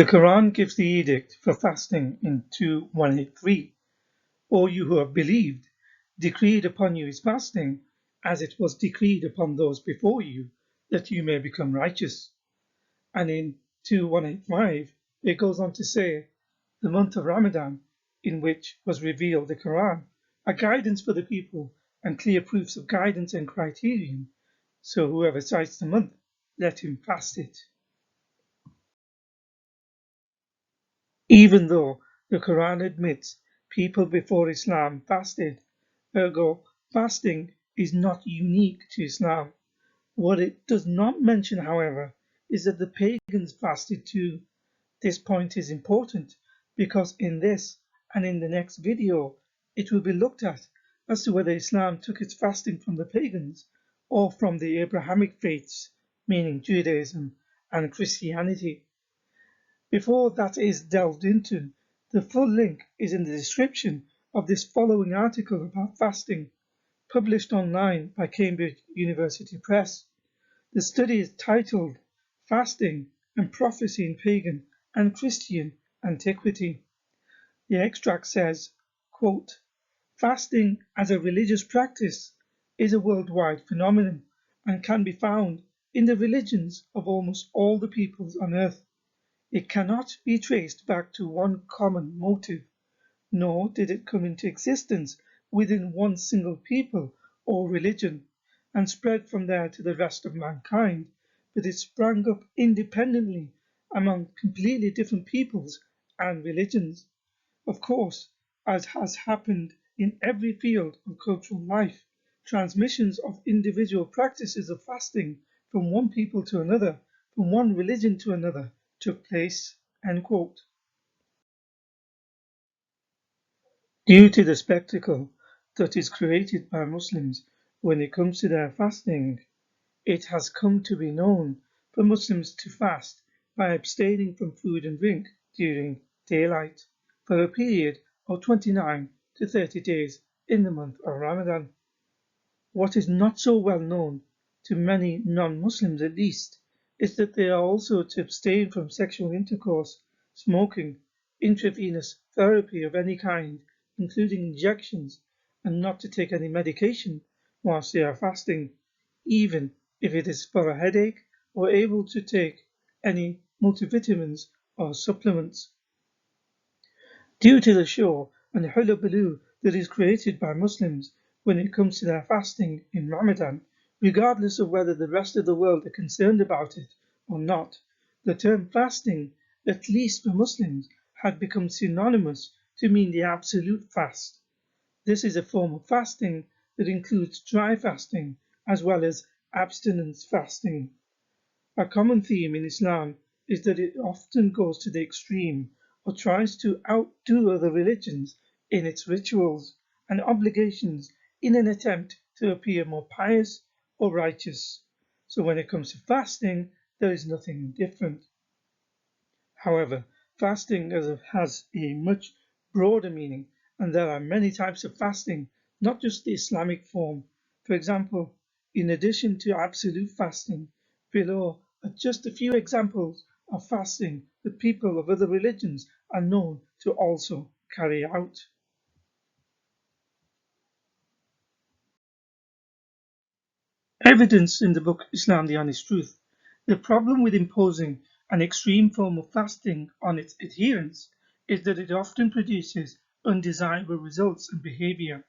The Quran gives the edict for fasting in 2:183. O you who have believed, decreed upon you is fasting, as it was decreed upon those before you, that you may become righteous. And in 2:185, it goes on to say, the month of Ramadan, in which was revealed the Quran, a guidance for the people and clear proofs of guidance and criterion. So whoever cites the month, let him fast it. Even though the Quran admits people before Islam fasted, ergo fasting is not unique to Islam. What it does not mention, however, is that the pagans fasted too. This point is important because in this and in the next video, it will be looked at as to whether Islam took its fasting from the pagans or from the Abrahamic faiths, meaning Judaism and Christianity. Before that is delved into, the full link is in the description of this following article about fasting, published online by Cambridge University Press. The study is titled Fasting and Prophecy in Pagan and Christian Antiquity. The extract says, quote, fasting as a religious practice is a worldwide phenomenon and can be found in the religions of almost all the peoples on earth. It cannot be traced back to one common motive, nor did it come into existence within one single people or religion and spread from there to the rest of mankind, but it sprang up independently among completely different peoples and religions. Of course, as has happened in every field of cultural life, transmissions of individual practices of fasting from one people to another, from one religion to another, took place. End quote. Due to the spectacle that is created by Muslims when it comes to their fasting, it has come to be known for Muslims to fast by abstaining from food and drink during daylight for a period of 29 to 30 days in the month of Ramadan. What is not so well known, to many non-Muslims at least, is that they are also to abstain from sexual intercourse, smoking, intravenous therapy of any kind, including injections, and not to take any medication whilst they are fasting, even if it is for a headache, or able to take any multivitamins or supplements. Due to the show and hullabaloo that is created by Muslims when it comes to their fasting in Ramadan, regardless of whether the rest of the world are concerned about it or not, the term fasting, at least for Muslims, had become synonymous to mean the absolute fast. This is a form of fasting that includes dry fasting as well as abstinence fasting. A common theme in Islam is that it often goes to the extreme or tries to outdo other religions in its rituals and obligations in an attempt to appear more pious or righteous. So when it comes to fasting, there is nothing different. However, fasting has a much broader meaning, and there are many types of fasting, not just the Islamic form. For example, in addition to absolute fasting, below are just a few examples of fasting that people of other religions are known to also carry out. Evidence in the book Islam the Honest Truth. The problem with imposing an extreme form of fasting on its adherents is that it often produces undesirable results and behavior,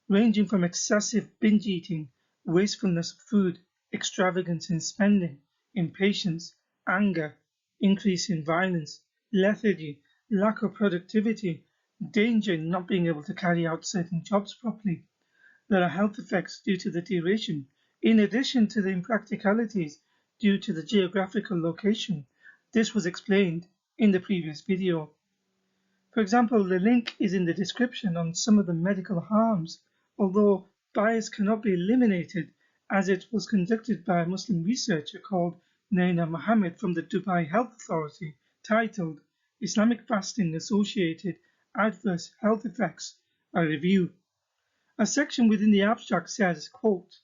ranging from excessive binge eating, wastefulness of food, extravagance in spending, impatience, anger, increase in violence, lethargy, lack of productivity, danger in not being able to carry out certain jobs properly. There are health effects due to the duration, in addition to the impracticalities due to the geographical location. This was explained in the previous video. For example, the link is in the description on some of the medical harms, although bias cannot be eliminated as it was conducted by a Muslim researcher called Naina Mohammed from the Dubai Health Authority, titled Islamic Fasting Associated Adverse Health Effects, a Review. A section within the abstract says, quote,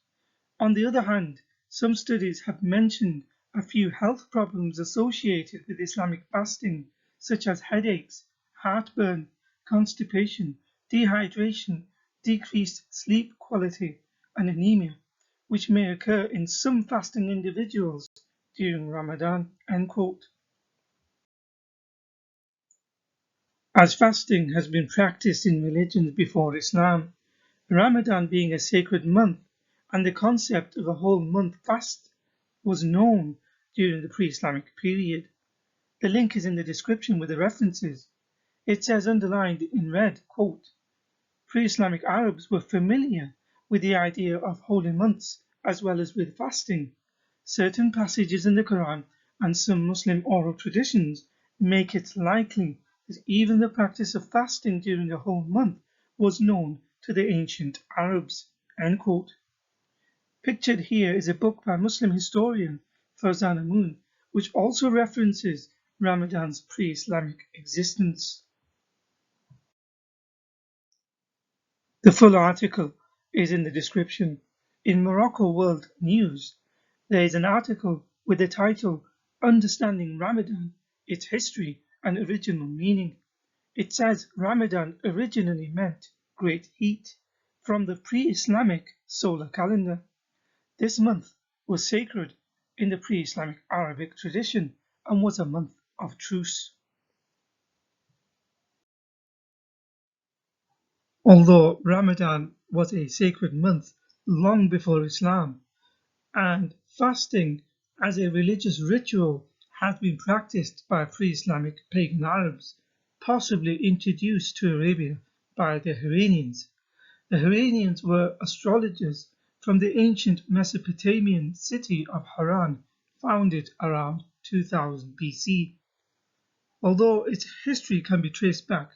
on the other hand, some studies have mentioned a few health problems associated with Islamic fasting, such as headaches, heartburn, constipation, dehydration, decreased sleep quality, and anemia, which may occur in some fasting individuals during Ramadan. End quote. As fasting has been practiced in religions before Islam, Ramadan being a sacred month and the concept of a whole month fast was known during the pre-Islamic period. The link is in the description with the references. It says underlined in red, quote, pre-Islamic Arabs were familiar with the idea of holy months as well as with fasting. Certain passages in the Quran and some Muslim oral traditions make it likely that even the practice of fasting during a whole month was known to the ancient Arabs. End quote. Pictured here is a book by Muslim historian Farzana Moon, which also references Ramadan's pre-Islamic existence. The full article is in the description. In Morocco World News, there is an article with the title Understanding Ramadan, Its History and Original Meaning. It says Ramadan originally meant great heat from the pre-Islamic solar calendar. This month was sacred in the pre-Islamic Arabic tradition and was a month of truce. Although Ramadan was a sacred month long before Islam, and fasting as a religious ritual had been practiced by pre-Islamic pagan Arabs, possibly introduced to Arabia by the Iranians. The Iranians were astrologers from the ancient Mesopotamian city of Haran, founded around 2000 BC. Although its history can be traced back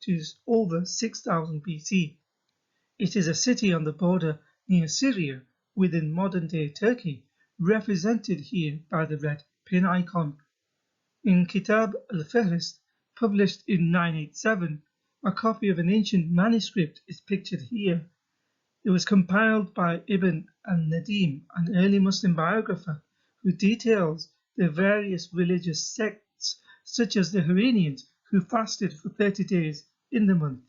to over 6000 BC, it is a city on the border near Syria within modern-day Turkey, represented here by the red pin icon. In Kitab al-Fihrist, published in 987, a copy of an ancient manuscript is pictured here. It was compiled by Ibn al-Nadim, an early Muslim biographer, who details the various religious sects, such as the Iranians, who fasted for 30 days in the month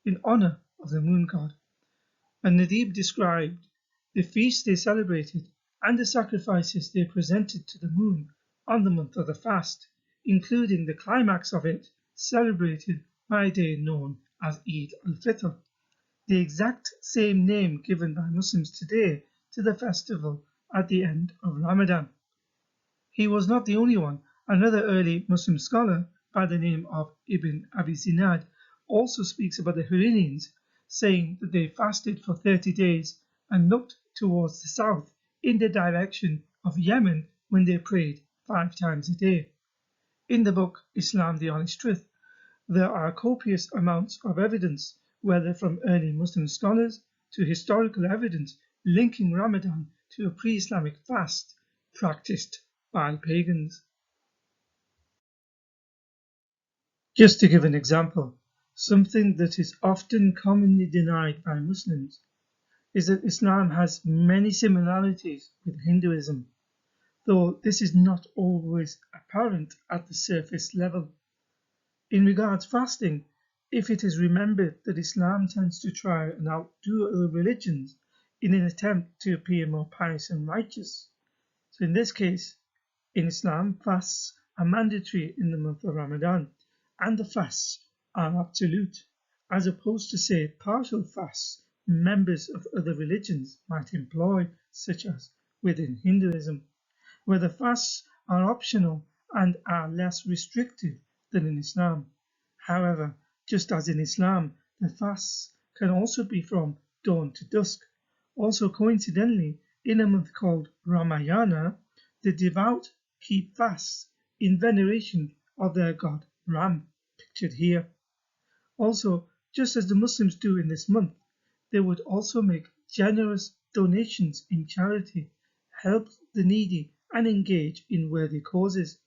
in honor of the moon god. Al-Nadim described the feast they celebrated and the sacrifices they presented to the moon on the month of the fast, including the climax of it, celebrated by a day known as Eid al-Fitr, the exact same name given by Muslims today to the festival at the end of Ramadan. He was not the only one. Another early Muslim scholar by the name of Ibn Abi Zinad also speaks about the Iranians, saying that they fasted for 30 days and looked towards the south in the direction of Yemen when they prayed 5 times a day. In the book Islam the Honest Truth, there are copious amounts of evidence, whether from early Muslim scholars to historical evidence linking Ramadan to a pre-Islamic fast practiced by pagans. Just to give an example, something that is often commonly denied by Muslims is that Islam has many similarities with Hinduism, though this is not always apparent at the surface level. In regards fasting, if it is remembered that Islam tends to try and outdo other religions in an attempt to appear more pious and righteous. So in this case, in Islam, fasts are mandatory in the month of Ramadan, and the fasts are absolute, as opposed to, say, partial fasts members of other religions might employ, such as within Hinduism, where the fasts are optional and are less restrictive than in Islam. However, just as in Islam, the fasts can also be from dawn to dusk. Also coincidentally, in a month called Ramayana, the devout keep fasts in veneration of their god Ram, pictured here. Also, just as the Muslims do in this month, they would also make generous donations in charity, help the needy, and engage in worthy causes.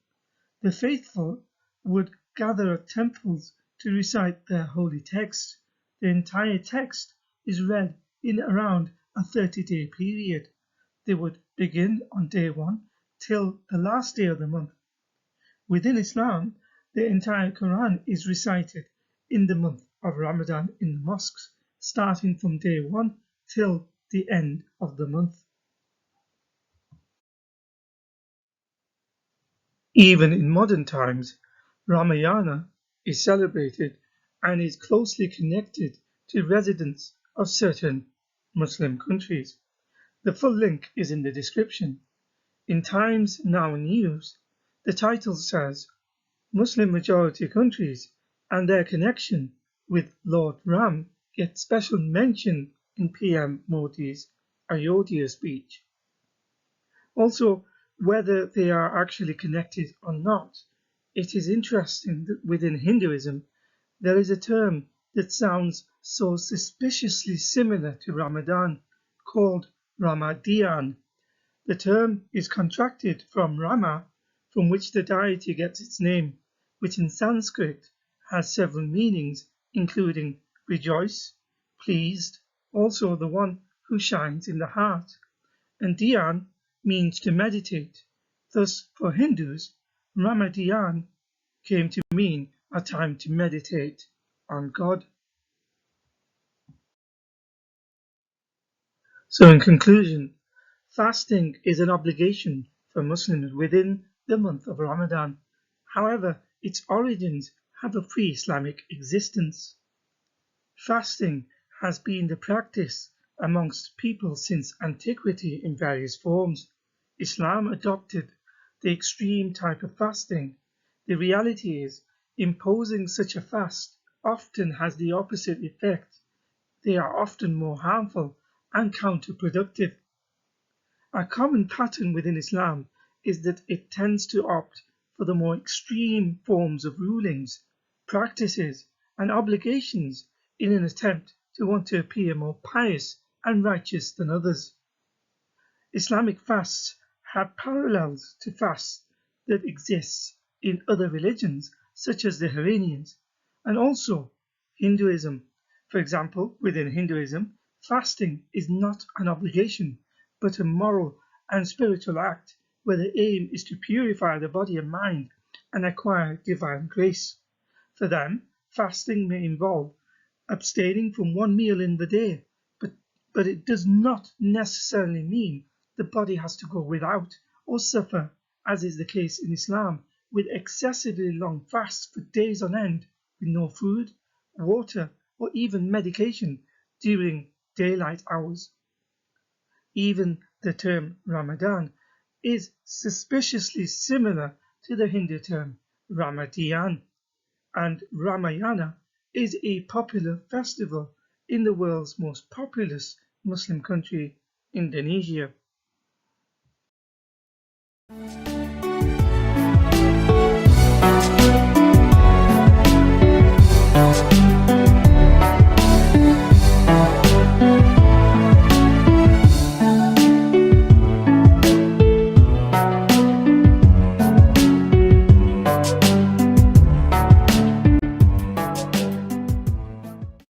The faithful would gather at temples to recite their holy text. The entire text is read in around a 30-day period. They would begin on day 1 till the last day of the month. Within Islam, the entire Quran is recited in the month of Ramadan in the mosques, starting from day 1 till the end of the month. Even in modern times, Ramayana is celebrated and is closely connected to residents of certain Muslim countries. The full link is in the description. In Times Now News, the title says Muslim majority countries and their connection with Lord Ram get special mention in PM Modi's Ayodhya speech. Also, whether they are actually connected or not, it is interesting that within Hinduism there is a term that sounds so suspiciously similar to Ramadan called Ramadian. The term is contracted from Rama, from which the deity gets its name, which in Sanskrit has several meanings, including rejoice, pleased, also the one who shines in the heart, and Dhyan means to meditate. Thus, for Hindus, Ramadian came to mean a time to meditate on God. So in conclusion, fasting is an obligation for Muslims within the month of Ramadan. However, its origins have a pre-Islamic existence. Fasting has been the practice amongst people since antiquity in various forms. Islam adopted the extreme type of fasting. The reality is, imposing such a fast often has the opposite effect. They are often more harmful and counterproductive. A common pattern within Islam is that it tends to opt for the more extreme forms of rulings, practices, and obligations in an attempt to want to appear more pious and righteous than others. Islamic fasts have parallels to fasts that exist in other religions such as the Iranians and also Hinduism. For example, within Hinduism, fasting is not an obligation but a moral and spiritual act where the aim is to purify the body and mind and acquire divine grace. For them, fasting may involve abstaining from one meal in the day, but it does not necessarily mean the body has to go without or suffer, as is the case in Islam, with excessively long fasts for days on end with no food, water, or even medication during daylight hours. Even the term Ramadan is suspiciously similar to the Hindu term Ramadian, and Ramayana is a popular festival in the world's most populous Muslim country, Indonesia.